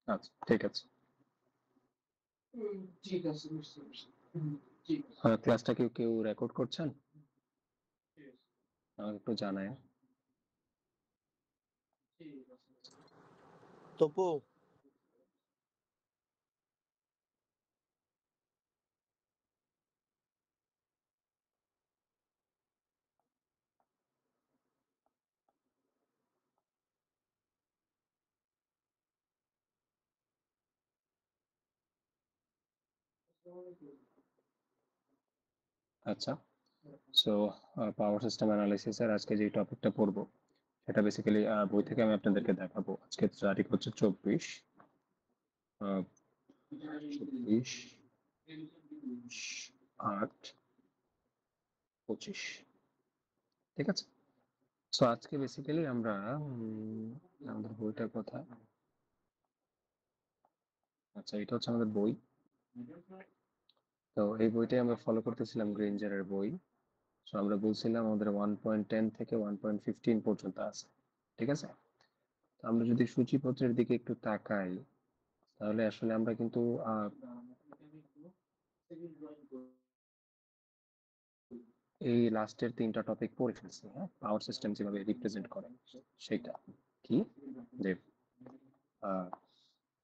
আচ্ছা, ঠিক আছে। ঠিক আছে, বুঝতে পারছি। ক্লাসটা কেউ কেউ রেকর্ড করছেন? আমাকে একটু জানায়। তপু, আচ্ছা, সো পাওয়ার সিস্টেম অ্যানালাইসিসের আজকে যে টপিকটা পড়বো সেটা বেসিক্যালি বই থেকে আমি আপনাদেরকে দেখাবো। আজকে তারিখ হচ্ছে 24/8/25। ঠিক আছে, সো আজকে বেসিক্যালি আমরা আমাদের বইটার কথা, আচ্ছা এটা হচ্ছে আমাদের বই। তো এই বইটাই আমরা ফলো করতেছিলাম, গ্রেঞ্জারের বই। সো আমরা বলছিলাম আমাদের 1.10 থেকে 1.15 পর্যন্ত আছে। ঠিক আছে, তো আমরা যদি সূচিপত্রের দিকে একটু তাকাই তাহলে আসলে আমরা কিন্তু এই লাস্টের 3টা টপিক পড়ে ফেলছি। হ্যাঁ, পাওয়ার সিস্টেম যেভাবে রিপ্রেজেন্ট করে সেটা কি, যে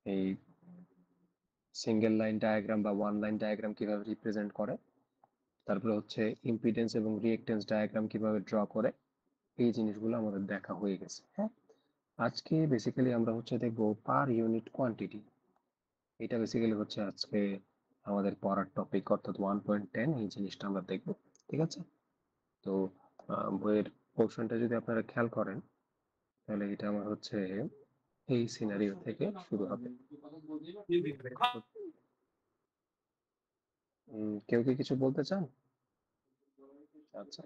এই সিঙ্গেল লাইন ডায়াগ্রাম বা ওয়ান লাইন ডায়াগ্রাম কিভাবে রিপ্রেজেন্ট করে, তারপরে হচ্ছে ইম্পিডেন্স এবং রিয়েক্টেন্স ডায়াগ্রাম কিভাবে ড্র করে, এই জিনিসগুলো আমাদের দেখা হয়ে গেছে। হ্যাঁ, আজকে বেসিক্যালি আমরা হচ্ছে দেখবো পার ইউনিট কোয়ান্টিটি। এটা বেসিক্যালি হচ্ছে আজকে আমাদের পড়ার টপিক, অর্থাৎ 1.10 এই জিনিসটা আমরা দেখব। ঠিক আছে, তো বইয়ের পোর্শনটা যদি আপনারা খেয়াল করেন তাহলে এটা আমার হচ্ছে এই সিনারিও থেকে শুরু হবে। কেউ কি কিছু বলতে চান? আচ্ছা,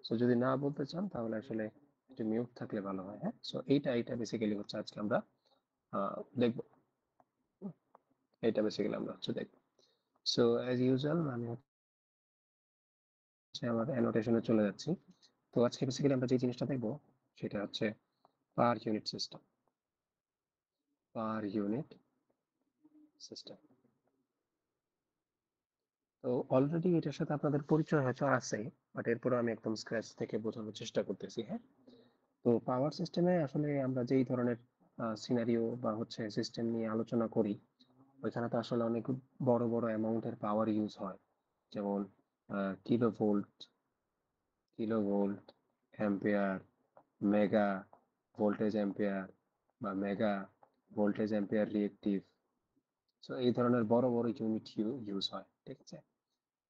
সো যদি না বলতে চান তাহলে আসলে একটু মিউট থাকলে ভালো হয়। হ্যাঁ, সো এইটা বেসিক্যালি হচ্ছে আজকে আমরা দেখবো। এটা বেসিক্যালি আমরা হচ্ছে দেখবো। সো অ্যাজ ইউজুয়াল আমি হচ্ছে আমার অ্যানোটেশনে চলে যাচ্ছি। তো আজকে বেসিক্যালি আমরা যে জিনিসটা দেখবো সেটা হচ্ছে per unit system. Per unit system, তো অলরেডি এটার সাথে আপনাদের পরিচয় হয়তো আছে, বাট এরপরে আমি একদম স্ক্র্যাচ থেকে বোঝানোর চেষ্টা করতেছি। হ্যাঁ, তো পাওয়ার সিস্টেমে আসলে আমরা যেই ধরনের সিনারিও বা হচ্ছে সিস্টেম নিয়ে আলোচনা করি ওইখানে তো আসলে অনেক বড় বড় অ্যামাউন্টের পাওয়ার ইউজ হয়, যেমন kilovolt, ampere, mega voltage ampere বা mega voltage ampere reactive. So এই ধরনের বড় বড় ইউনিট ইউজ হয়। ঠিক আছে,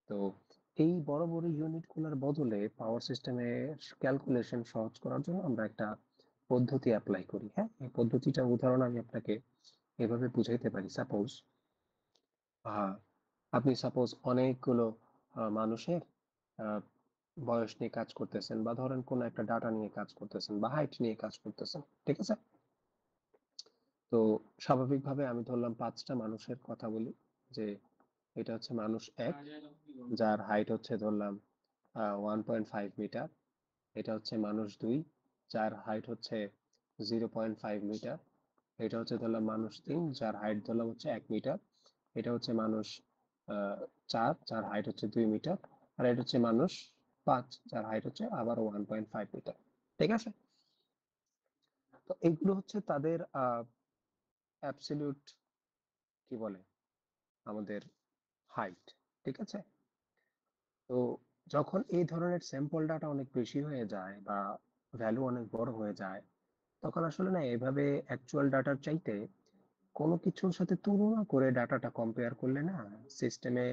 তো এই বড় বড় ইউনিটগুলোর বদলে পাওয়ার সিস্টেমে ক্যালকুলেশন সহজ করার জন্য আমরা একটা পদ্ধতি অ্যাপ্লাই করি। হ্যাঁ, এই পদ্ধতিটার উদাহরণ আমি আপনাকে এভাবে বুঝাইতে পারি। সাপোজ আপনি অনেকগুলো মানুষের আহ, বয়স নিয়ে কাজ করতেছেন, বা ধরেন কোনো একটা ডাটা নিয়ে কাজ করতেছেন বা হাইট নিয়ে কাজ করতেছেন। ঠিক আছে, তো স্বাভাবিকভাবে আমি ধরলাম 5টা মানুষের কথা বলি, যে এটা হচ্ছে মানুষ 1, যার হাইট হচ্ছে ধরলাম 1.5 মিটার। এটা হচ্ছে মানুষ 2, যার হাইট হচ্ছে 0.5 মিটার। এটা হচ্ছে ধরলাম মানুষ 3, যার হাইট ধরলাম হচ্ছে 1 মিটার। এটা হচ্ছে মানুষ 4, যার হাইট হচ্ছে 2 মিটার। আর এটা হচ্ছে মানুষ 5, যার হাইট হচ্ছে আবার 1.5 মিটার। ঠিক আছে, তো এইগুলো হচ্ছে তাদের অ্যাবসলিউট কি বলে আমাদের হাইট। ঠিক আছে, তো যখন এই ধরনের স্যাম্পল ডাটা অনেক বেশি হয়ে যায় বা ভ্যালু অনেক বড় হয়ে যায়, তখন আসলে না এভাবে অ্যাকচুয়াল ডাটার চাইতে কোনো কিছুর সাথে তুলনা করে ডাটাটা কম্পেয়ার করলে না সিস্টেমে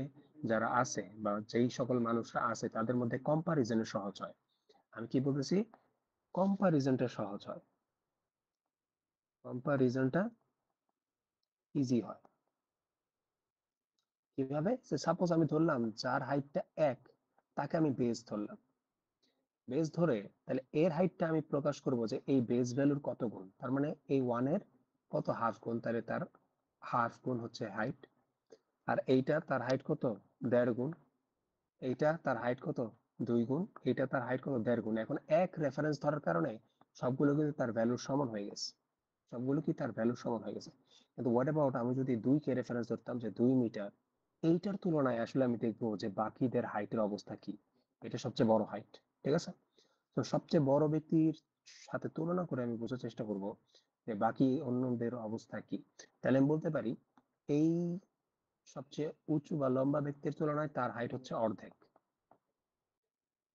যারা আছে বা যেই সকল মানুষরা আছে তাদের মধ্যে কম্পারিজনে সহজ হয়। আমি কি বলতেছি, কম্পারিজনটা সহজ হয়, কম্পারিজনটা ইজি হয়। কিভাবে? সাপোজ আমি ধরলাম যার হাইটটা 1, তাকে আমি বেস ধরলাম। বেস ধরে, তাহলে এর হাইটটা আমি প্রকাশ করব যে এই বেস ভ্যালুর কত গুণ, তার মানে এই 1 এর কত হাফ গুণ, তাহলে তার হাফ গুণ হচ্ছে হাইট। আর এইটা তার হাইট কত, 1.5 গুণ। এইটা তার হাইট কত, 2 গুণ। এইটা তার হাইট কত, 1.5 গুণ। এখন এক রেফারেন্স ধরার কারণে সবগুলো কিন্তু তার ভ্যালুর সমান হয়ে গেছে, সবগুলো কি তার ভ্যালুর সমান হয়ে গেছে। কিন্তু হোয়াট অ্যাবাউট আমি যদি 2 কে রেফারেন্স ধরতাম, যে 2 মিটার, এইটার তুলনায় আসলে আমি দেখবো যে বাকিদের হাইটের অবস্থা কি। এটা সবচেয়ে বড় হাইট, ঠিক আছে। তো সবচেয়ে বড় ব্যক্তির সাথে তুলনা করে আমি বোঝার চেষ্টা করব যে বাকি অন্যদের অবস্থা কি। তাহলে আমি বলতে পারি এই সবচেয়ে উঁচু বা লম্বা ব্যক্তির তুলনায় তার হাইট হচ্ছে অর্ধেক,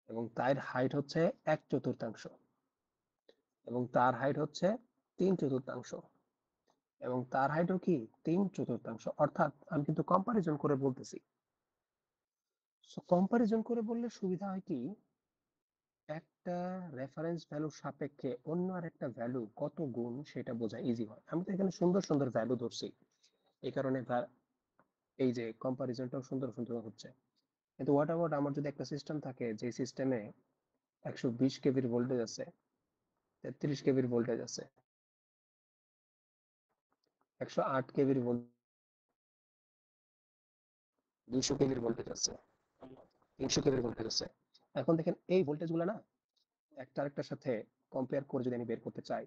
এবং তার হাইট হচ্ছে 1/4, এবং তার হাইট হচ্ছে 3/4, এবং তার হাইটও কি 3/4। অর্থাৎ আমি কিন্তু কম্পারিজন করে বলতেছি। সো কম্পারিজন করে বললে সুবিধা হয় কি, একটা রেফারেন্স ভ্যালুর সাপেক্ষে অন্য আর একটা ভ্যালু কত গুণ সেটা বোঝা ইজি হয়। আমি তো এখানে সুন্দর সুন্দর ভ্যালু ধরছি, এই কারণে এই যে কম্পারিজনটাও সুন্দর সুন্দর হচ্ছে। কিন্তু হোয়াট অ্যাবাউট আমার যদি একটা সিস্টেম থাকে, যে সিস্টেমে 120 কেবির ভোল্টেজ আছে, 33 কেবির ভোল্টেজ আছে, 108 কেবির ভোল্টেজ, 200 কেবির ভোল্টেজ আছে, 300 কেবির ভোল্টেজ আছে। এখন দেখেন এই ভোল্টেজ গুলো না একটা আরেকটার সাথে কম্পেয়ার করে যদি আমি বের করতে চাই,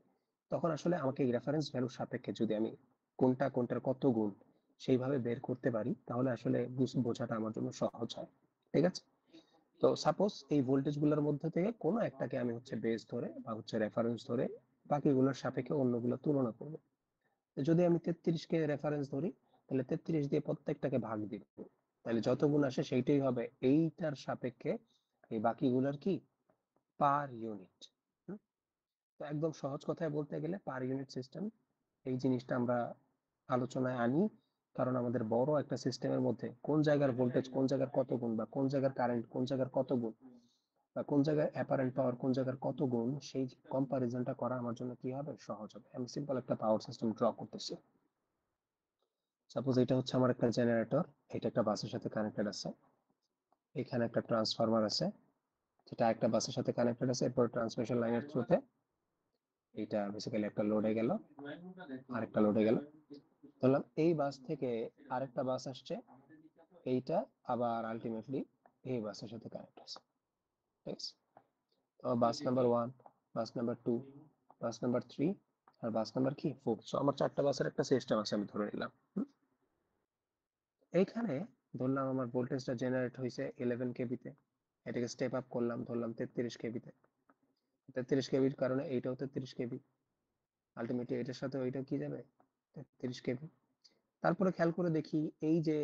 তখন আসলে আমাকে এই রেফারেন্স ভ্যালুর সাপেক্ষে যদি আমি কোনটা কোনটার কত গুণ সেইভাবে বের করতে পারি, তাহলে আসলে বোঝাটা আমার জন্য সহজ হয়, ঠিক আছে। তো সাপোজ এই ভোল্টেজ গুলোর মধ্যে থেকে কোনো একটাকে আমি হচ্ছে বেস ধরে বা হচ্ছে রেফারেন্স ধরে বাকিগুলোর সাপেক্ষে অন্যগুলো তুলনা করব। যদি আমি 33 কে রেফারেন্স ধরি, তাহলে 33 দিয়ে প্রত্যেকটাকে ভাগ দিব, তাহলে যত গুণ আসে সেইটাই হবে এইটার সাপেক্ষে এই বাকিগুলোর কি পার ইউনিট। তো একদম সহজ কথায় বলতে গেলে পার ইউনিট সিস্টেম, এই জিনিসটা আমরা আলোচনায় আনি কারণ আমাদের বড় একটা সিস্টেমের মধ্যে কোন জায়গার ভোল্টেজ কোন জায়গার কত গুণ, বা কোন জায়গার কারেন্ট কোন জায়গার কত গুণ, বা কোন জায়গায় অ্যাপারেন্ট পাওয়ার কোন জায়গার কত গুণ, সেই কম্পারিজনটা করা আমার জন্য কি হবে, সহজ হবে। আমি সিম্পল একটা পাওয়ার সিস্টেম ড্র করতেছি। সাপোজ এটা হচ্ছে আমার একটা জেনারেটর, এটা একটা বাসের সাথে কানেক্টেড আছে। এখানে একটা ট্রান্সফরমার আছে, যেটা একটা বাসের সাথে কানেক্টেড আছে। এরপর ট্রান্সমিশন লাইনের থ্রুতে এটা বেসিক্যালি একটা লোডে গেল, আরেকটা লোডে গেল। ধরলাম এই বাস থেকে আরেকটা বাস আসছে, এইটা আবার আলটিমেটলি এই বাসের সাথে কানেক্ট আছে, ঠিক আছে। তো bus number 1, bus number 2, bus number 3, আর বাস নাম্বার কি 4। সো আমার 4টা বাসের একটা সিস্টেম আছে আমি ধরে নিলাম। এইখানে ধরলাম আমার ভোল্টেজটা জেনারেট হয়েছে 11 কেবিতে, এটাকে স্টেপ আপ করলাম, ধরলাম 33 কেবিতে। 33 কেবির কারণে এইটাও 33 কেবি, আলটিমেটলি এটার সাথে ওইটা কি যাবে, 33 কেবি। তারপরে খেয়াল করে দেখি এই যে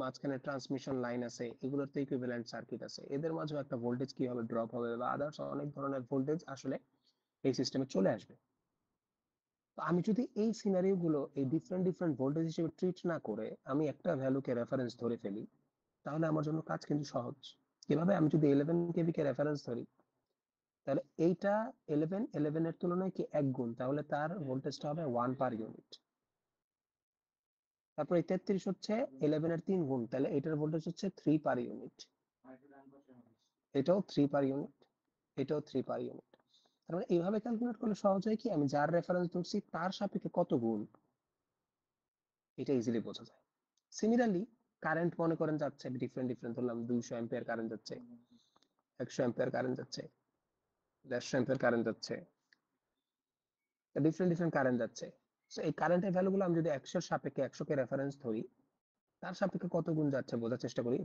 মাঝখানে ট্রান্সমিশন লাইন আছে, এগুলোর তো ইকুইভ্যালেন্ট সার্কিট আছে, এদের মাঝেও একটা ভোল্টেজ কি হবে, ড্রপ হবে, বা আদার্স অনেক ধরনের ভোল্টেজ আসলে এই সিস্টেমে চলে আসবে। তো আমি যদি এই সিনারিও গুলো এই ডিফারেন্ট ডিফারেন্ট ভোল্টেজ হিসেবে ট্রিট না করে আমি একটা ভ্যালুকে রেফারেন্স ধরে ফেলি, তাহলে আমার জন্য কাজ কিন্তু সহজ। কিভাবে, আমি যদি 11 কেবি কে রেফারেন্স ধরি, তাহলে এইটা 11 এর তুলনায় কি 1 গুণ, তাহলে তার ভোল্টেজটা হবে 1 পার ইউনিট। তারপর এই 33 হচ্ছে 11 এর 3 গুণ, তাহলে এটার ভোল্টেজ হচ্ছে 3 পার ইউনিট। এটাও 3 পার ইউনিট, এটাও 3 পার ইউনিট। তার মানে এইভাবে ক্যালকুলেট করলে সহজ হয় কি, আমি যার রেফারেন্স ধরছি তার সাপেক্ষে কত গুণ, এটা ইজিলি বোঝা যায়। সিমিলারলি কারেন্ট মনে করেন যাচ্ছে ডিফারেন্ট ডিফারেন্ট, ধরলাম 200 অ্যাম্পিয়ার কারেন্ট যাচ্ছে, 100 অ্যাম্পিয়ার কারেন্ট যাচ্ছে, 150 অ্যাম্পিয়ার কারেন্ট যাচ্ছে, ডিফারেন্ট ডিফারেন্ট কারেন্ট যাচ্ছে। তো এই কারেন্টের ভ্যালুগুলো আমি যদি 100 এর সাপেক্ষে 100 কে রেফারেন্স ধরি, তার সাপেক্ষে কত গুণ যাচ্ছে বোঝার চেষ্টা করি।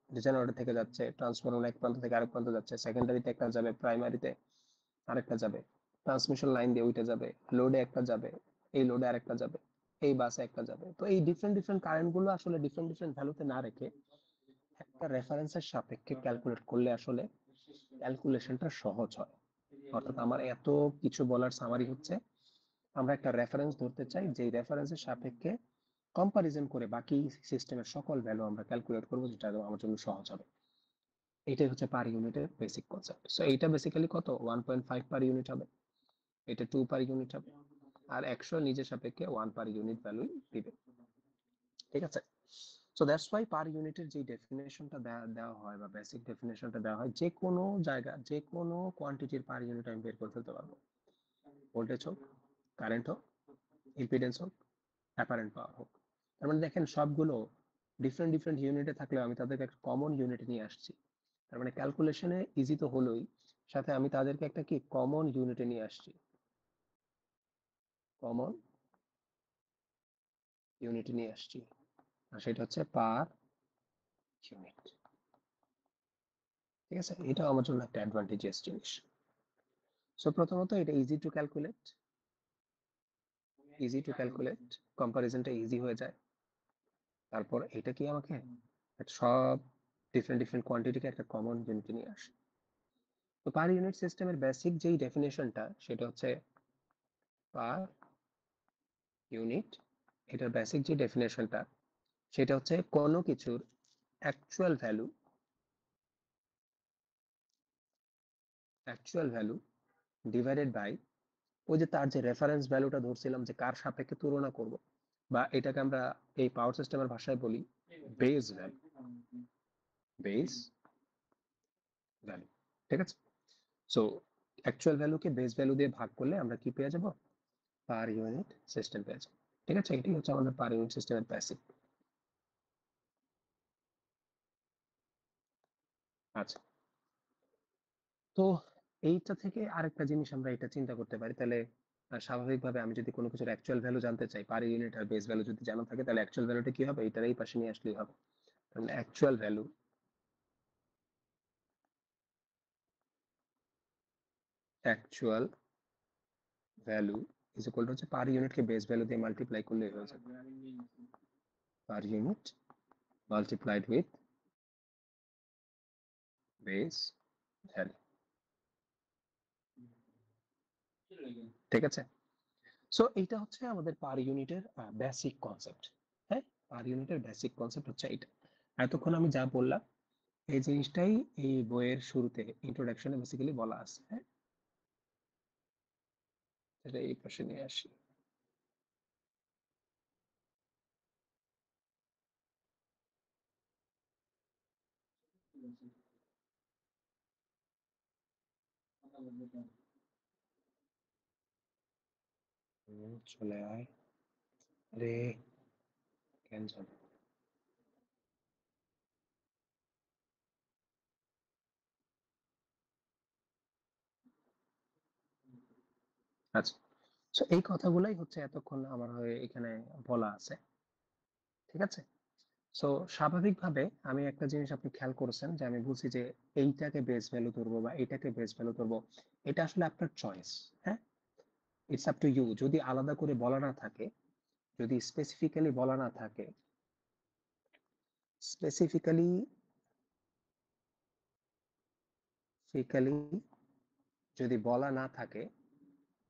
জেনারেটর থেকে যাচ্ছে, ট্রান্সফরমার এক প্রান্ত থেকে আরেক প্রান্ত যাচ্ছে, সেকেন্ডারিতে একটা যাবে, প্রাইমারিতে আরেকটা যাবে, ট্রান্সমিশন লাইন দিয়ে ওইটা যাবে, লোডে একটা যাবে, এই লোডে আরেকটা যাবে, এই বাসে একটা যাবে। তো এই ডিফারেন্ট ডিফারেন্ট কারেন্ট গুলো আসলে ডিফারেন্ট ডিফারেন্ট ভ্যালুতে না রেখে একটা রেফারেন্সের সাপেক্ষে ক্যালকুলেট করলে আসলে ক্যালকুলেশনটা সহজ হয়। অর্থাৎ আমার এত কিছু বলার সামারি হচ্ছে, আমরা একটা রেফারেন্স ধরতে চাই, যে রেফারেন্সের সাপেক্ষে কম্পারিজন করে বাকি সিস্টেমের সকল ভ্যালু আমরা ক্যালকুলেট করবো, যেটা আমার জন্য সহজ হবে। এটাই হচ্ছে পার ইউনিটের বেসিক কনসেপ্ট। সো এইটা বেসিক্যালি কত 1.5 পার ইউনিট হবে, এটা 2 পার ইউনিট হবে, আর 100 নিজের সাপেক্ষে 1 পার ইউনিট ভ্যালু দিবে, ঠিক আছে। সো দ্যাটস ওয়াই পার ইউনিটের যে ডেফিনেশনটা দেওয়া হয় বা বেসিক ডেফিনেশনটা দেওয়া হয়, যে কোনো জায়গা যে কোনো কোয়ান্টিটির পার ইউনিট আমি বের করে ফেলতে পারবো, ভোল্টেজ হোক, কারেন্ট হোক, ইম্পিডেন্স হোক, অ্যাপারেন্ট পাওয়ার হোক। তার মানে দেখেন সবগুলো ডিফারেন্ট ডিফারেন্ট ইউনিটে থাকলেও আমি তাদেরকে একটা কমন ইউনিটে নিয়ে আসছি। তার মানে ক্যালকুলেশনে ইজি তো হলোই, সাথে আমি তাদেরকে একটা কি কমন ইউনিটে নিয়ে আসছি, কমন ইউনিটে নিয়ে আসছি, আর সেটা হচ্ছে পার ইউনিট। ঠিক আছে, এটা আমার জন্য একটা অ্যাডভান্টেজিয়াস জিনিস। সো প্রথমত এটা ইজি টু ক্যালকুলেট, কম্পারিজনটা ইজি হয়ে যায়। তারপর এটা কি আমাকে সব ডিফারেন্ট ডিফারেন্ট কোয়ান্টিটিকে একটা কমন ইউনিটে নিয়ে আসে। তো পার ইউনিট সিস্টেমের বেসিক যেই ডেফিনেশনটা সেটা হচ্ছে পার ইউনিট, এটার বেসিক যে ডেফিনেশনটা সেটা হচ্ছে কোনো কিছুর অ্যাকচুয়াল ভ্যালু ডিভাইডেড বাই ওই যে তার যে রেফারেন্স ভ্যালুটা ধরছিলাম যে কার সাপেক্ষে তুলনা করব, বা এটাকে আমরা এই পাওয়ার সিস্টেমের ভাষায় বলি বেস ভ্যালু। ঠিক আছে, সো অ্যাকচুয়াল ভ্যালুকে বেস ভ্যালু দিয়ে ভাগ করলে আমরা কি পেয়ে যাব, পার ইউনিট সিস্টেম পেয়ে যাব। ঠিক আছে, এটি হচ্ছে আমাদের পার ইউনিট সিস্টেমের বেসিক। আচ্ছা, তো এইটা থেকে আরেকটা জিনিস আমরা এটা চিন্তা করতে পারি, তাহলে স্বাভাবিকভাবে আমি যদি কোনো কিছুর অ্যাকচুয়াল ভ্যালু জানতে চাই, পার ইউনিট আর বেস ভ্যালু যদি জানা থাকে, তাহলে অ্যাকচুয়াল ভ্যালুটা কি হবে, এটার এই পাশে নিয়ে আসলেই হবে। তাহলে actual value is equal to হচ্ছে পার ইউনিটকে বেস ভ্যালু দিয়ে মাল্টিপ্লাই করলেই হয়ে যাবে, per unit multiplied with base value. ঠিক আছে, সো এইটা হচ্ছে আমাদের পার ইউনিটের বেসিক কনসেপ্ট। হ্যাঁ, পার ইউনিটের বেসিক কনসেপ্ট হচ্ছে এইটা। এতক্ষণ আমি যা বললাম এই জিনিসটাই এই বইয়ের শুরুতে ইন্ট্রোডাকশনে বেসিক্যালি বলা আছে। হ্যাঁ, এটা এই পাশে নিয়ে আসি। চলে আয় রে, কেন জানো। আচ্ছা, তো এই কথাগুলাই হচ্ছে এতক্ষণ আমার হয়ে এখানে বলা আছে। ঠিক আছে, সো স্বাভাবিকভাবে আমি একটা জিনিস আপনি খেয়াল করেছেন যে আমি বলছি যে এইটাকে বেস ভ্যালু ধরবো বা এইটাকে বেস ভ্যালু ধরবো, এটা আসলে আপনার চয়েস। হ্যাঁ, ইটস আপ টু ইউ। যদি আলাদা করে বলা না থাকে, যদি স্পেসিফিক্যালি যদি বলা না থাকে,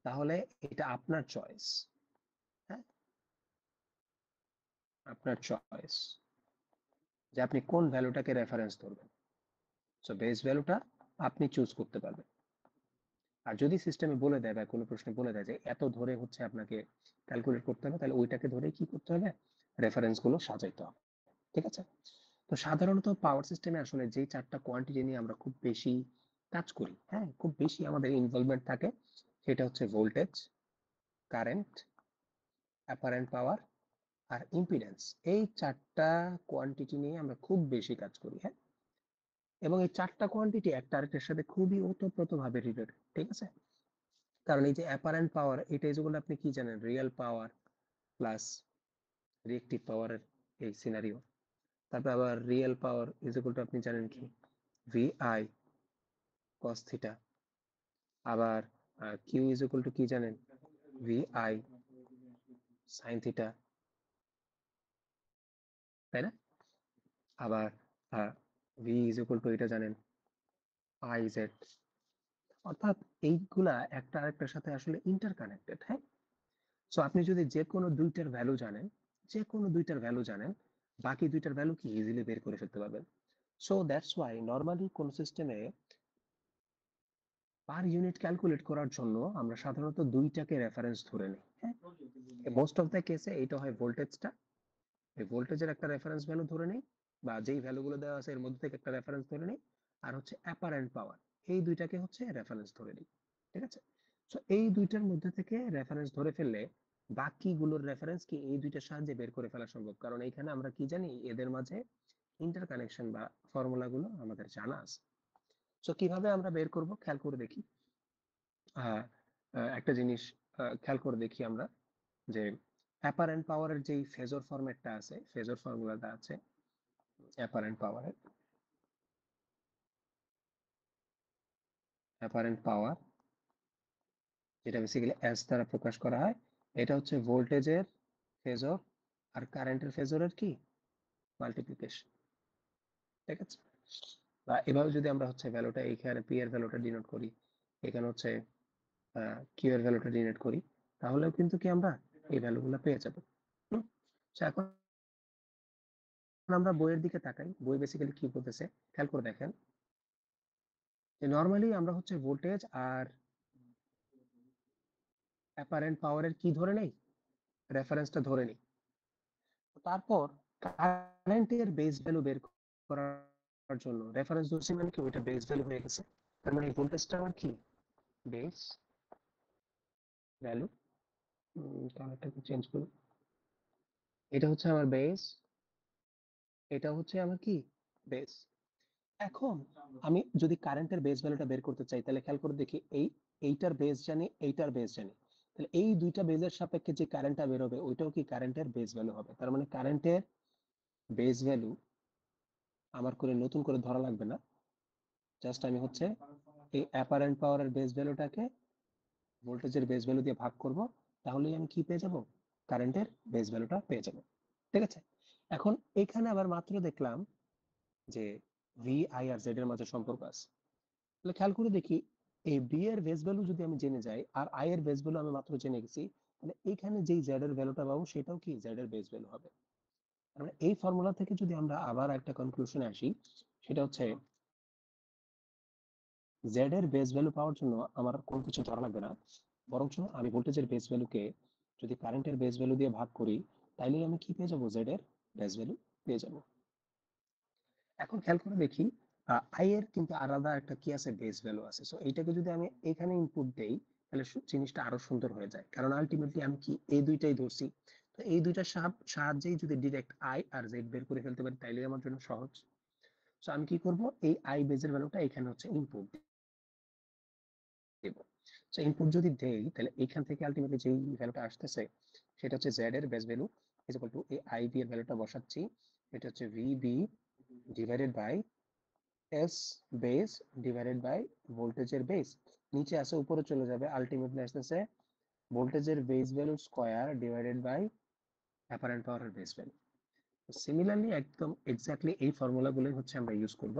তাহলে এটা আপনার চয়েস। হ্যাঁ, আপনার চয়েস যে আপনি কোন ভ্যালুটাকে রেফারেন্স ধরবেন। সো বেস ভ্যালুটা আপনি চুজ করতে পারবেন। আর যদি সিস্টেমে বলে দেয় বা কোনো প্রশ্নে বলে দেয় যে এত ধরে হচ্ছে আপনাকে ক্যালকুলেট করতে হবে, তাহলে ওইটাকে ধরে কি করতে হবে, রেফারেন্স গুলো সাজাইতে হবে। ঠিক আছে, তো সাধারণত পাওয়ার সিস্টেমে আসলে যে চারটা কোয়ান্টিটি নিয়ে আমরা খুব বেশি কাজ করি, হ্যাঁ, খুব বেশি আমাদের ইনভলভমেন্ট থাকে, সেটা হচ্ছে ভোল্টেজ, কারেন্ট, অ্যাপারেন্ট পাওয়ার আর ইম্পিডেন্স। এই চারটা কোয়ান্টিটি নিয়ে আমরা খুব বেশি কাজ করি। হ্যাঁ, এবং এই চারটা কোয়ান্টিটি একটা আরেকটার সাথে খুবই ওতপ্রোত ভাবে রিলেটেড। ঠিক আছে, কারণ এই যে অ্যাপারেন্ট পাওয়ার, এটা যেগুলো আপনি কি জানেন, রিয়েল পাওয়ার প্লাস রিয়েক্টিভ পাওয়ারের এই সিনারিও। তারপর আবার real power is equal two আপনি জানেন কি, ভিআই কস থিটা। আবার কিউ ইজ ইকুয়াল টু কি জানেন, ভিআই সাইন থিটা, তাই না? আবার ভি ইজ ইকুয়াল টু এটা জানেন, আই জেড। অর্থাৎ এইগুলা একটা আরেকটার সাথে আসলে ইন্টারকানেক্টেড। হ্যাঁ, সো আপনি যদি যে কোনো দুইটার ভ্যালু জানেন, বাকি দুইটার ভ্যালু কি ইজিলি বের করে ফেলতে পারবেন। সো দ্যাটস ওয়াই নর্মালি কোন সিস্টেমে পার ইউনিট ক্যালকুলেট করার জন্য আমরা সাধারণত দুইটাকে রেফারেন্স ধরে নিই। হ্যাঁ, মোস্ট অফ দ্য কেসে এইটা হয় ভোল্টেজটা এই ভোল্টেজের একটা রেফারেন্স ভ্যালু ধরে নেই, বা যেই ভ্যালুগুলো দেওয়া আছে এর মধ্যে থেকে একটা রেফারেন্স ধরে নেই, আর হচ্ছে অ্যাপারেন্ট পাওয়ার, এই দুইটাকে হচ্ছে রেফারেন্স ধরে নিই। ঠিক আছে, সো এই দুইটার মধ্যে থেকে রেফারেন্স ধরে ফেললে বাকিগুলোর রেফারেন্স কি এই দুইটার সাহায্যে বের করে ফেলা সম্ভব, কারণ এইখানে আমরা কি জানি, এদের মাঝে ইন্টারকানেকশন বা ফর্মুলা গুলো আমাদের জানা আছে। সো কিভাবে আমরা বের করব, খেয়াল করে দেখি। একটা জিনিস খেয়াল করে দেখি আমরা, যে অ্যাপারেন্ট পাওয়ারের যেই ফেজর ফরম্যাটটা আছে, ফেজর ফর্মুলাটা আছে অ্যাপারেন্ট পাওয়ারের, অ্যাপারেন্ট পাওয়ার যেটা বেসিক্যালি এস দ্বারা প্রকাশ করা হয়, এটা হচ্ছে ভোল্টেজের ফেজর আর কারেন্টের ফেজরের কি মাল্টিপ্লিকেশন। ঠিক আছে, বা এভাবে যদি আমরা হচ্ছে ভ্যালুটা এইখানে পি এর ভ্যালুটা ডিনোট করি, এখানে হচ্ছে কিউ এর ভ্যালুটা ডিনোট করি, তাহলেও কিন্তু কি আমরা এই ভ্যালুগুলো পেয়ে যাব। এখন আমরা বইয়ের দিকে তাকাই, বই বেসিক্যালি কি বলতেছে খেয়াল করে দেখেন, যে নরমালি আমরা হচ্ছে ভোল্টেজ আর অ্যাপারেন্ট পাওয়ারের কি ধরে নেই, রেফারেন্সটা ধরে নেই। তারপর কারেন্টের বেস ভ্যালু বের করার জন্য রেফারেন্স ধরছি, মানে কি ওইটা বেস ভ্যালু হয়ে গেছে, তার মানে এই ভোল্টেজটা আমার কি বেস ভ্যালু। কালারটাকে চেঞ্জ করি, এটা হচ্ছে আমার বেস, এটা হচ্ছে আমার কি বেস। এখন আমি যদি কারেন্টের বেস ভ্যালুটা বের করতে চাই, তাহলে খেয়াল করে দেখি, এইটার বেস জানি, এইটার বেস জানি, তাহলে এই দুইটা বেজের সাপেক্ষে যে কারেন্টটা বের হবে ওইটাও কি কারেন্টের বেস ভ্যালু হবে। তার মানে কারেন্টের বেস ভ্যালু আমার করে নতুন করে ধরা লাগবে না, জাস্ট আমি হচ্ছে এই অ্যাপারেন্ট পাওয়ারের বেস ভ্যালুটাকে ভোল্টেজের বেস ভ্যালু দিয়ে ভাগ করব, তাহলেই আমি কি পেয়ে যাব, কারেন্টের বেস ভ্যালুটা পেয়ে যাব। ঠিক আছে, এখন এখানে আবার মাত্র দেখলাম যে ভি আই আর জেড এর মাঝে সম্পর্ক আছে। তাহলে খেয়াল করে দেখি, এই বি এর বেস ভ্যালু যদি আমি জেনে যাই আর আই এর বেস ভ্যালু আমি মাত্র জেনে গেছি, তাহলে এইখানে যেই জেড এর ভ্যালুটা পাবো সেটাও কি জেড এর বেস ভ্যালু হবে। মানে এই ফর্মুলা থেকে যদি আমরা আবার একটা কনক্লুশনে আসি, সেটা হচ্ছে জেড এর বেস ভ্যালু পাওয়ার জন্য আমার কোনো কিছু ধরা লাগবে না, বরঞ্চ আমি ভোল্টেজের বেস ভ্যালুকে যদি কারেন্টের বেস ভ্যালু দিয়ে ভাগ করি, তাইলে আমি কি পেয়ে যাবো, জেড এর বেস ভ্যালু পেয়ে যাব। এখন খেয়াল করে দেখি, আই এর কিন্তু আলাদা একটা কি আছে, বেস ভ্যালু আছে। সো এইটাকে যদি আমি এখানে ইনপুট দেই, তাহলে জিনিসটা আরো সুন্দর হয়ে যায়, কারণ আলটিমেটলি আমি কি এই দুইটাই ধরছি। তো এই দুইটার সাহায্যেই যদি ডিরেক্ট আই আর জেড বের করে ফেলতে পারি, তাইলে আমার জন্য সহজ। সো আমি কি করব, এই আই বেসের ভ্যালুটা এখানে হচ্ছে ইনপুট দেব। সো ইনপুট যদি দেই, তাহলে এখান থেকে আলটিমেটলি যেই ভ্যালুটা আসতেছে সেটা হচ্ছে জেড এর base value is equal to এই আই বি এর ভ্যালুটা বসাচ্ছি, এটা হচ্ছে V B divided by S base divided by ভোল্টেজের বেস, নিচে আসে উপরে চলে যাবে, আলটিমেটলি আসতেছে ভোল্টেজের base value square divided by apparent পাওয়ারের বেস ভ্যালু। সিমিলারলি একদম এক্স্যাক্টলি এই ফর্মুলাগুলোই হচ্ছে আমরা ইউজ করব।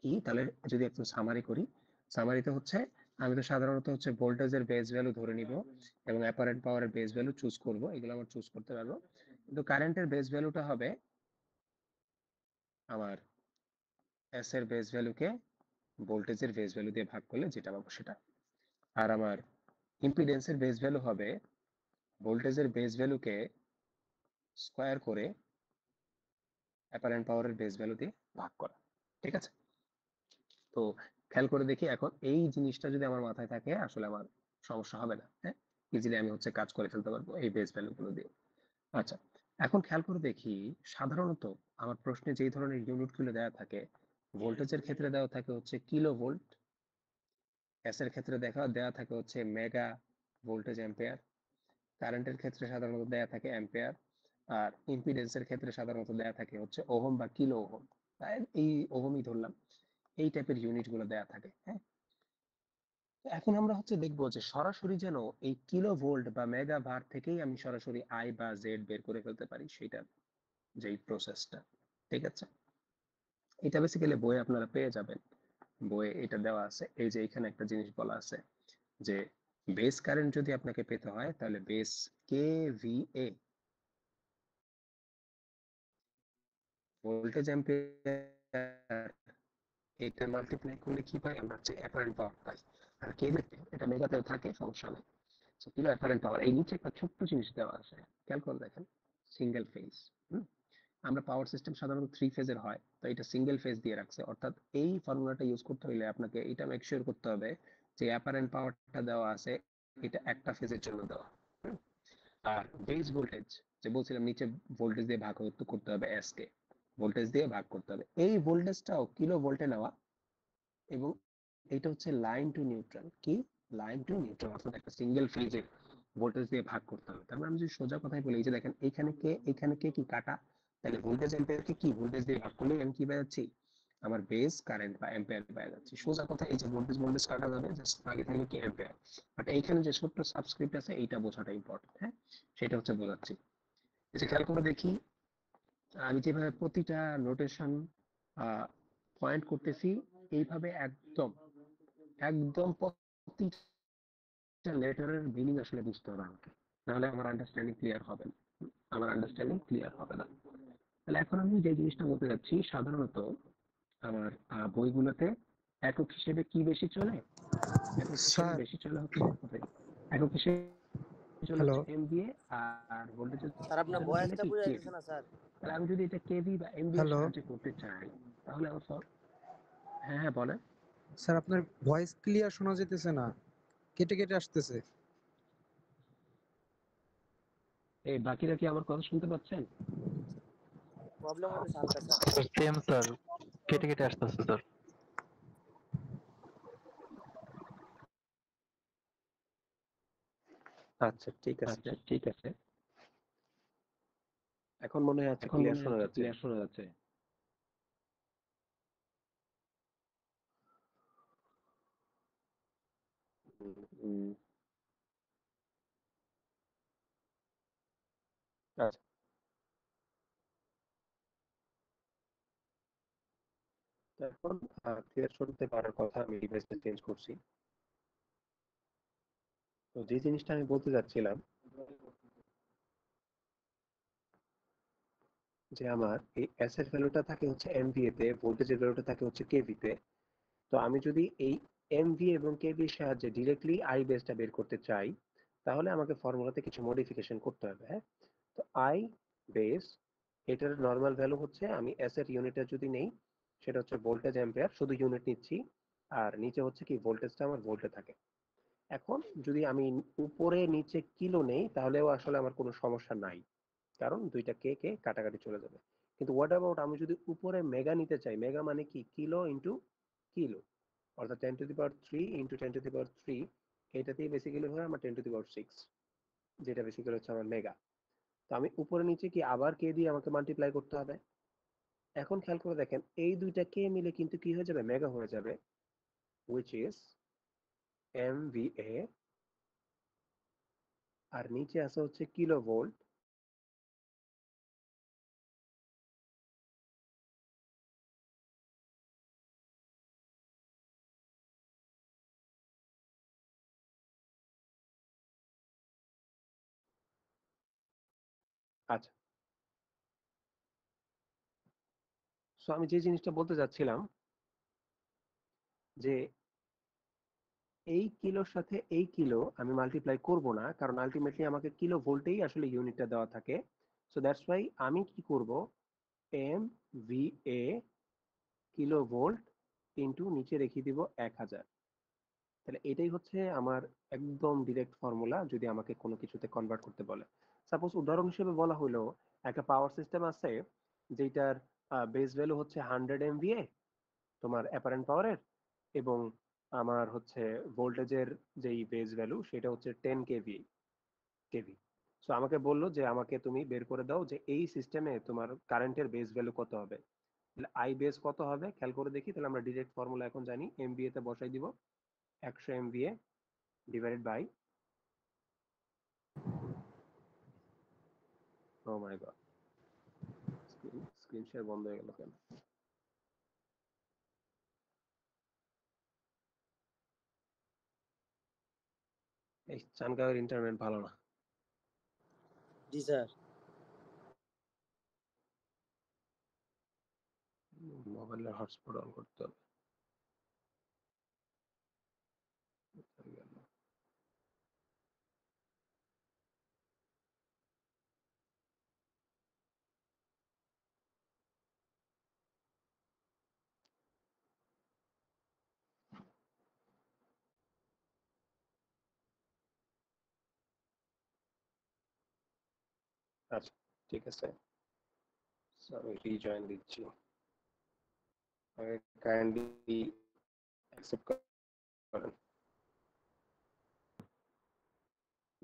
কি তাহলে যদি একটু সামারি করি, সামারিতে হচ্ছে আমি তো সাধারণত হচ্ছে ভোল্টেজের বেস ভ্যালু ধরে নিব এবং অ্যাপারেন্ট পাওয়ারের বেস ভ্যালু চুজ করব, এগুলো আমার চুজ করতে পারবো, কিন্তু কারেন্টের বেস ভ্যালুটা হবে আমার এস এর বেস ভ্যালুকে ভোল্টেজের বেস ভ্যালু দিয়ে ভাগ করলে যেটা পাবো সেটা। আর আমার ইম্পিডেন্সের বেস ভ্যালু হবে ভোল্টেজের বেস ভ্যালুকে স্কয়ার করে অ্যাপারেন্ট পাওয়ারের বেস ভ্যালু দিয়ে ভাগ করা। ঠিক আছে, তো খেয়াল করে দেখি, এখন এই জিনিসটা যদি আমার মাথায় থাকে আসলে আমার সমস্যা হবে না। হ্যাঁ, ইজিলি আমি হচ্ছে কাজ করে ফেলতে পারবো এই বেস ভ্যালু গুলো দিয়ে। আচ্ছা, এখন খেয়াল করে দেখি, সাধারণত আমার প্রশ্নে যেই ধরনের ইউনিট গুলো দেওয়া থাকে, ভোল্টেজের ক্ষেত্রে দেওয়া থাকে হচ্ছে কিলো ভোল্ট, এস এর ক্ষেত্রে দেওয়া থাকে হচ্ছে মেগা ভোল্টেজ অ্যাম্পিয়ার, কারেন্টের ক্ষেত্রে সাধারণত দেয়া থাকে অ্যাম্পিয়ার, আর ইম্পিডেন্সের ক্ষেত্রে সাধারণত দেয়া থাকে হচ্ছে ওহম বা কিলো ওহম। তাই এই ওহমই ধরলাম, এই টাইপের ইউনিট গুলো দেয়া থাকে। হ্যাঁ, তো এখন আমরা হচ্ছে দেখবো যে সরাসরি যেন এই কিলো ভোল্ট বা মেগা ভার থেকেই আমি সরাসরি আই বা জেড বের করে ফেলতে পারি, সেটা যেই প্রসেসটা। ঠিক আছে, এটা বেসিক্যালি বইয়ে আপনারা পেয়ে যাবেন, বইয়ে এটা দেওয়া আছে। এই যে এখানে একটা জিনিস বলা আছে যে বেস কারেন্ট যদি আপনাকে পেতে হয়, তাহলে base K V A voltage ampere, এটা মাল্টিপ্লাই করলে কি পাই, আমরা হচ্ছে অ্যাপারেন্ট পাওয়ার পাই। আর কে দেখতে এটা মেগাতেও থাকে, সমস্যা নেই। কিলো অ্যাপারেন্ট পাওয়ার, এই নিচে একটা ছোট্ট জিনিস দেওয়া আছে, খেয়াল করে দেখেন, সিঙ্গেল ফেজ। আমরা পাওয়ার সিস্টেম সাধারণত 3 ফেজের হয়, তো এটা সিঙ্গেল ফেজ দিয়ে রাখছে। অর্থাৎ এই ফর্মুলাটা ইউজ করতে হলে আপনাকে এটা মেক শিওর করতে হবে যে অ্যাপারেন্ট পাওয়ারটা দেওয়া আছে এটা একটা ফেজের জন্য দেওয়া। আর বেস ভোল্টেজ যে বলছিলাম নিচে ভোল্টেজ দিয়ে ভাগ করতে হবে, এস কে ভোল্টেজ দিয়ে ভাগ করতে হবে, এই ভোল্টেজটাও কিলো ভোল্টে নেওয়া। এবং এটা হচ্ছে লাইন টু নিউট্রাল। কি লাইন টু নিউট্রাল, অর্থাৎ একটা সিঙ্গেল ফেজে ভোল্টেজ দিয়ে ভাগ করতে হবে। তার মানে আমি যদি সোজা কথাই বলি, এই যে দেখেন এখানে কে কি কাটা, তাহলে ভোল্টেজ এম্পিয়ারকে কি ভোল্টেজ দিয়ে ভাগ করলে আমি কি পেয়ে যাচ্ছি, আমার বেস কারেন্ট বা এম্পিয়ার পেয়ে যাচ্ছি। সোজা কথা এই যে ভোল্টেজ ভোল্টেজ কাটা যাবে, জাস্ট আগে থেকে কি এম্পিয়ার। বাট এইখানে যে ছোট্ট সাবস্ক্রিপ্ট আছে এইটা বোঝাটা ইম্পর্টেন্ট। হ্যাঁ, সেটা হচ্ছে বোঝাচ্ছি। এই যে খেয়াল করে দেখি, আমি যেভাবে প্রতিটা নোটেশন পয়েন্ট করতেছি, এইভাবে একদম একদম প্রতিটা লেটারের মিনিং আসলে বুঝতে হবে আমাকে, নাহলে আমার আন্ডারস্ট্যান্ডিং ক্লিয়ার হবে না। আমার আন্ডারস্ট্যান্ডিং ক্লিয়ার হবে না। তাহলে এখন আমি যে জিনিসটা বলতে যাচ্ছি, সাধারণত আমার বইগুলোতে একক হিসেবে কি বেশি চলে, একক হিসেবে স্যার, বেশি চলে হচ্ছে একক হিসেবে চলে হ্যালো। হচ্ছে এমভিএ, আর ভোল্টেজের স্যার আপনার জন্য চলে ভয়েসটা কি বুঝা কেভি। যাইতেছে না স্যার। তাহলে আমি যদি এটা কেভি বা এমভি এর হ্যালো সাহায্যে করতে চাই, তাহলে আমার হ্যাঁ হ্যাঁ বলেন। স্যার, আপনার ভয়েস ক্লিয়ার শোনা যেতেছে না, কেটে কেটে আসতেছে। এই বাকিরা কি আমার কথা শুনতে পাচ্ছেন? প্রবলেম হইতেছে হালকা স্যার। সেম স্যার, কেটে কেটে আসতেছে স্যার। আচ্ছা ঠিক আছে, ঠিক আছে। এখন মনে হয় আচ্ছা ক্লিয়ার শোনা যাচ্ছে। উম, আচ্ছা, তো এখন ক্লিয়ার শুনতে পারার কথা, আমি ডিভাইসটা চেঞ্জ করছি। তো যে জিনিসটা আমি বলতে যাচ্ছিলাম, যে আমার এই এস এর ভ্যালুটা থাকে হচ্ছে এমভিএ তে, ভোল্টেজের ভ্যালুটা থাকে হচ্ছে কেভি তে। তো আমি যদি এই এমভি এবং কেভি এর সাহায্যে ডিরেক্টলি আই বেসটা বের করতে চাই, তাহলে আমাকে ফর্মুলাতে কিছু মডিফিকেশন করতে হবে। হ্যাঁ, তো আই বেস, এটার নর্মাল ভ্যালু হচ্ছে, আমি এস এর ইউনিটটা যদি নেই, সেটা হচ্ছে ভোল্টেজ অ্যাম্পিয়ার, শুধু ইউনিট নিচ্ছি। আর নিচে হচ্ছে কি ভোল্টেজটা আমার ভোল্টে থাকে। এখন যদি আমি উপরে নিচে কিলো নেই, তাহলেও আসলে আমার কোনো সমস্যা নাই, কারণ দুইটা কে কে কাটাকাটি চলে যাবে। কিন্তু হোয়াট অ্যাবাউট আমি যদি উপরে মেগা নিতে চাই, মেগা মানে কি কিলো ইন্টু কিলো, অর্থাৎ 10⁻³ ইন্টু 10⁻³ এটাতেই বেসিক্যালি হয় আমার 10⁻⁶, যেটা বেসিক্যালি হচ্ছে আমার মেগা। তো আমি উপরে নিচে কি আবার কে দিয়ে আমাকে মাল্টিপ্লাই করতে হবে। এখন খেয়াল করে দেখেন, এই দুইটা কে মিলে কিন্তু কি হয়ে যাবে, মেগা হয়ে যাবে, হুইচ ইজ এমভিএ, আর নিচে আছে হচ্ছে কিলো ভোল্ট। আচ্ছা, সো আমি যে জিনিসটা বলতে যাচ্ছিলাম, যে এই কিলোর সাথে এই কিলো আমি মাল্টিপ্লাই করব না, কারণ আলটিমেটলি আমাকে কিলো ভোল্টেই আসলে ইউনিটটা দেওয়া থাকে। সো দ্যাটস ওয়াই আমি কি করব, M V A kilo volt into নিচে রেখে দিব 1000। তাহলে এটাই হচ্ছে আমার একদম ডিরেক্ট ফর্মুলা যদি আমাকে কোনো কিছুতে কনভার্ট করতে বলে। সাপোজ উদাহরণ হিসেবে বলা হলো, একটা পাওয়ার সিস্টেম আছে যেটার বেস ভ্যালু হচ্ছে 100 MVA, তোমার অ্যাপারেন্ট পাওয়ারের, এবং আমার হচ্ছে ভোল্টেজের যেই বেস ভ্যালু সেটা হচ্ছে 10 কেভি। সো আমাকে বললো যে আমাকে তুমি বের করে দাও যে এই সিস্টেমে তোমার কারেন্টের বেস ভ্যালু কত হবে। তাহলে আই বেস কত হবে খেয়াল করে দেখি, তাহলে আমরা ডিরেক্ট ফর্মুলা এখন জানি, এমবিএ তে বসাই দিব 100 MVA divided by, oh my god, screen share বন্ধ হয়ে গেল কেন? এই চানগাঁওয়ের ইন্টারনেট ভালো না। জি স্যার। মোবাইলের হটস্পট অন করতে হবে। আচ্ছা ঠিক আছে, So, আমি রিজয়েন দিচ্ছি, কাইন্ডলি অ্যাকসেপ্ট করেন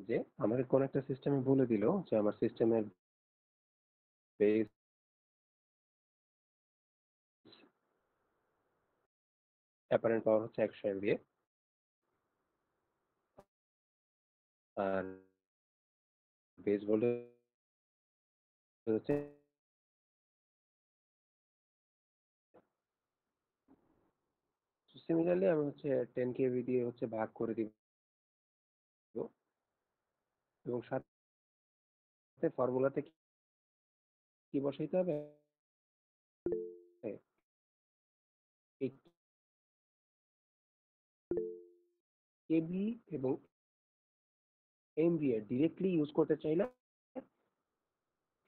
যে আমাকে কোন একটা সিস্টেমে বলে দিল যে আমার সিস্টেমের বেস অ্যাপারেন্ট পাওয়ার হচ্ছে 100 MVA আর বেস ভোল্টেজ হচ্ছে সিমিলারলি আমি হচ্ছে 10 কেভি দিয়ে হচ্ছে ভাগ করে দিব এবং সাথে ফর্মুলাতে কি বসাইতে হবে, এই কেভি এবং এমভিএ ডিরেক্টলি ইউজ করতে চাইলে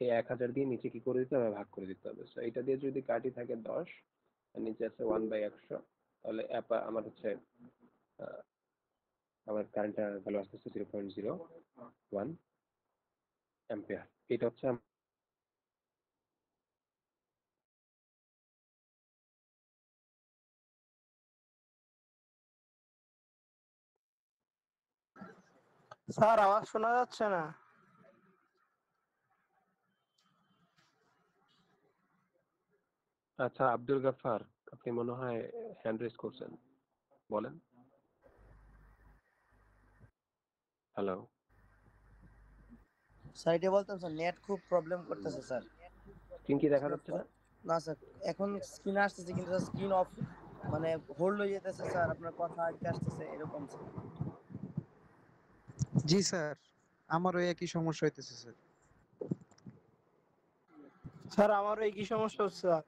এই 1000 দিয়ে নিচে কি করে দিতে হবে, ভাগ করে দিতে হবে। সো এটা দিয়ে যদি কাটি থাকে 10 আর নিচে আছে 1/100, তাহলে আমার হচ্ছে আমার কারেন্টের ভ্যালু আসতেছে 0.01 অ্যাম্পিয়ার। এটা হচ্ছে স্যার আওয়াজ শোনা যাচ্ছে না। আচ্ছা আব্দুল গাফফার, আপনি মনে হয় হ্যান্ড রেজ করছেন, বলেন। হ্যালো সাইডে বলতাম স্যার, নেট খুব প্রবলেম করতেছে স্যার। স্ক্রিন কি দেখা যাচ্ছে না? না স্যার, এখন স্ক্রিন আসতেছে কিন্তু স্ক্রিন অফ, মানে হোল্ড হয়ে যেতেছে স্যার, আপনার কথা আটকে আসতেছে এরকম স্যার। জি স্যার, আমারও একই সমস্যা হইতেছে স্যার। স্যার আমারও একই সমস্যা হচ্ছে স্যার।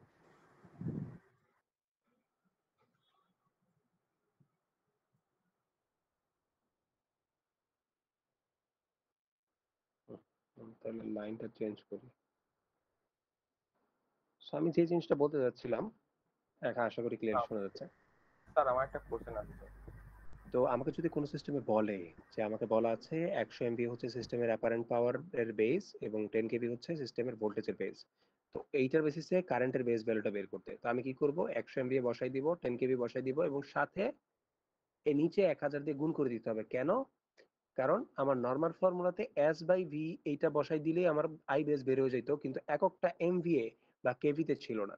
তাহলে লাইনটা চেঞ্জ করি। সো আমি যে জিনিসটা বলতে যাচ্ছিলাম, এখন আশা করি ক্লিয়ার শোনা যাচ্ছে। স্যার আমার একটা কোশ্চেন আছে স্যার। তো আমাকে যদি কোনো সিস্টেমে বলে যে আমাকে বলা আছে 100 এমভি হচ্ছে সিস্টেমের অ্যাপারেন্ট পাওয়ার এর বেস এবং 10 কেভি হচ্ছে সিস্টেমের ভোল্টেজের বেস, তো এইটার বেসিসে কারেন্টের বেস ভ্যালুটা বের করতে, তো আমি কি করব, 100 এমভি বসাই দিব, 10 কেভি বসাই দিব এবং সাথে এই নিচে 1000 দিয়ে গুণ করে দিতে হবে। কেন? কারণ আমার নরমাল ফর্মুলাতে এস বাই ভি এইটা বসাই দিলেই আমার আই বেস বের হয়ে যেত, কিন্তু এককটা এমভিএ বা কেভিতে ছিল না,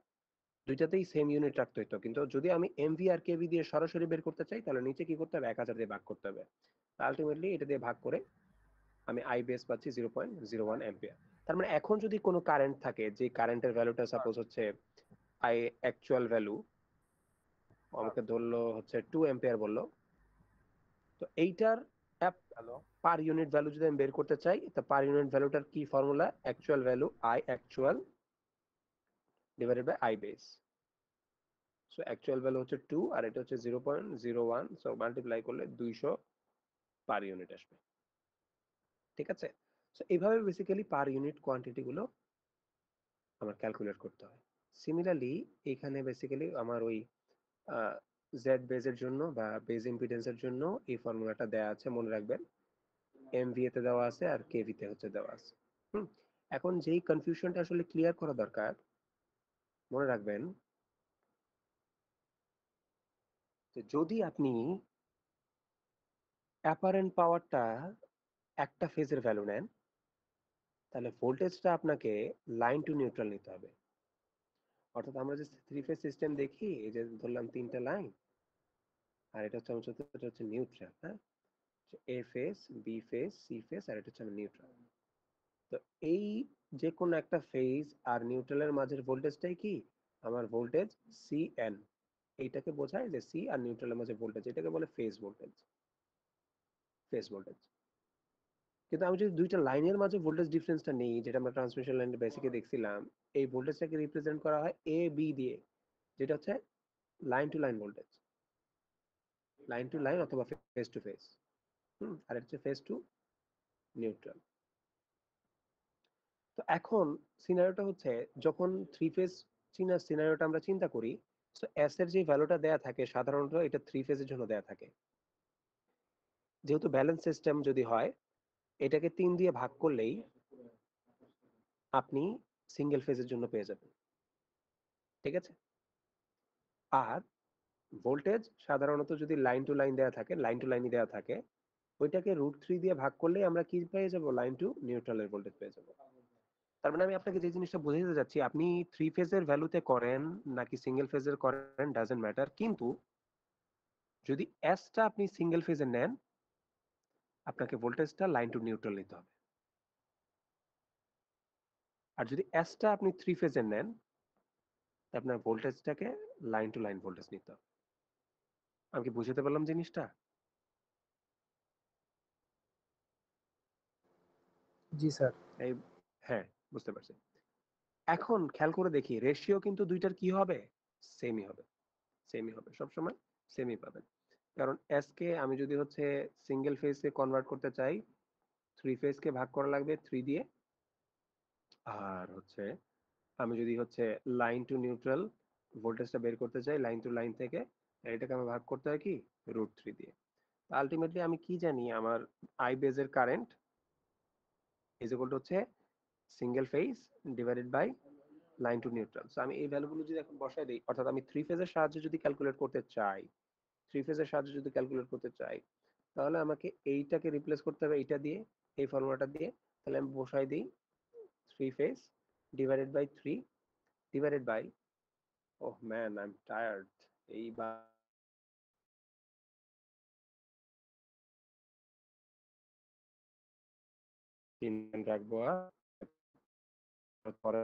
দুইটাতেই সেম ইউনিট রাখতে হতো। কিন্তু যদি আমি এমভি আর কেভি দিয়ে সরাসরি বের করতে চাই তাহলে নিচে কি করতে হবে, 1000 দিয়ে ভাগ করতে হবে। আলটিমেটলি এটা দিয়ে ভাগ করে আমি আই বেস পাচ্ছি 0.01 অ্যাম্পিয়ার। তার মানে এখন যদি কোনো কারেন্ট থাকে, যে কারেন্টের ভ্যালুটা সাপোজ হচ্ছে আই অ্যাকচুয়াল ভ্যালু আমাকে ধরলো হচ্ছে 2 অ্যাম্পিয়ার বললো, তো এইটার হ্যালো পার ইউনিট ভ্যালু যদি আমি বের করতে চাই, তো পার ইউনিট ভ্যালুটার কি ফর্মুলা, actual value I actual divided by I base. So actual value হচ্ছে 2 আর এটা হচ্ছে 0.01, সো মাল্টিপ্লাই করলে 200 পার ইউনিট আসবে। ঠিক আছে, সো এইভাবে বেসিক্যালি পার ইউনিট কোয়ান্টিটি গুলো আমার ক্যালকুলেট করতে হয়। সিমিলারলি এখানে বেসিক্যালি আমার ওই জেড বেজের জন্য বা বেজ ইম্পিডেন্সের জন্য এই ফর্মুলাটা দেওয়া আছে, মনে রাখবেন। এমভিএ তে দেওয়া আছে আর কেভি তে হচ্ছে দেওয়া আছে। এখন যেই কনফিউশনটা আসলে ক্লিয়ার করা দরকার, মনে রাখবেন যে যদি আপনি অ্যাপারেন্ট পাওয়ারটা একটা ফেজের ভ্যালু নেন, তাহলে ভোল্টেজটা আপনাকে লাইন টু নিউট্রাল নিতে হবে। অর্থাৎ আমরা যে থ্রি ফেজ সিস্টেম দেখি, এই যে ধরলাম তিনটা লাইন আর এটা হচ্ছে আমার চতুর্থটা হচ্ছে নিউট্রাল, হ্যাঁ, A phase, B phase, C phase আর এটা হচ্ছে আমার নিউট্রাল। তো এই যে কোনো একটা ফেজ আর নিউট্রালের মাঝের ভোল্টেজটাই কি আমার ভোল্টেজ সি এন, এইটাকে বোঝায় যে সি আর নিউট্রালের মাঝে ভোল্টেজ, এটাকে বলে ফেজ ভোল্টেজ, ফেজ ভোল্টেজ। কিন্তু আমি যদি দুইটা লাইনের মাঝে ভোল্টেজ ডিফারেন্সটা নেই, যেটা আমরা ট্রান্সমিশন লাইনের বেসিকে দেখছিলাম, এই ভোল্টেজটাকে রিপ্রেজেন্ট করা হয় এ বি দিয়ে, যেটা হচ্ছে line to line voltage, line to line অথবা ফেজ টু ফেজ। আর এটা হচ্ছে ফেজ টু নিউট্রাল। তো এখন সিনারিওটা হচ্ছে যখন থ্রি ফেজ সিনারিওটা আমরা চিন্তা করি, তো এস এর যে ভ্যালুটা দেয়া থাকে সাধারণত এটা থ্রি ফেজের জন্য দেয়া থাকে। যেহেতু ব্যালেন্স সিস্টেম যদি হয়, এটাকে 3 দিয়ে ভাগ করলেই আপনি সিঙ্গেল ফেজের জন্য পেয়ে যাবেন, ঠিক আছে? আর ভোল্টেজ সাধারণত যদি লাইন টু লাইন দেওয়া থাকে, লাইন টু লাইনই দেওয়া থাকে, ওইটাকে √3 দিয়ে ভাগ করলেই আমরা কি পেয়ে যাব? লাইন টু নিউট্রালের ভোল্টেজ পেয়ে যাব। তার মানে আমি আপনাকে যে জিনিসটা বোঝাতে যাচ্ছি, আপনি 3 ফেজের ভ্যালুতে করেন নাকি সিঙ্গেল ফেজের করেন ডাজন্ট ম্যাটার, কিন্তু যদি এসটা আপনি সিঙ্গেল ফেজে নেন, আপনাকে ভোল্টেজটা লাইন টু নিউট্রাল নিতে হবে। আর যদি এসটা আপনি 3 ফেজে নেন, আপনার ভোল্টেজটাকে লাইন টু লাইন ভোল্টেজ নিতে হবে। আমি কি বুঝাতে পারলাম জিনিসটা? জি স্যার। এই, হ্যাঁ, বুঝতে পারছি। এখন খেয়াল করে দেখি, রেশিও কিন্তু দুইটার কি হবে? সেমই হবে, সেমই হবে, সবসময় সেমই পাবেন। কারণ এস কে আমি যদি হচ্ছে সিঙ্গেল ফেজকে কনভার্ট করতে চাই, 3 ফেজকে ভাগ করা লাগবে 3 দিয়ে, আর হচ্ছে আমি যদি হচ্ছে লাইন টু নিউট্রাল ভোল্টেজটা বের করতে চাই লাইন টু লাইন থেকে, এটাকে আমি ভাগ করতে হয় কি? √3 দিয়ে। আলটিমেটলি আমি কি জানি, আমার আই বেজের কারেন্ট ইজ ইকুয়াল টু হচ্ছে single phase divided by line to neutral. So আমি এই ভ্যালুগুলো যদি এখন বসাই দিই, অর্থাৎ আমি 3 ফেজের সাহায্যে যদি ক্যালকুলেট করতে চাই, 3 ফেজের সাহায্যে যদি ক্যালকুলেট করতে চাই, তাহলে আমাকে এইটাকে রিপ্লেস করতে হবে এইটা দিয়ে, এই ফর্মুলাটা দিয়ে। তাহলে আমি বসাই দিই 3 phase divided by 3 divided by, oh man I am tired, এই বা 3 রাখবো, আর পরে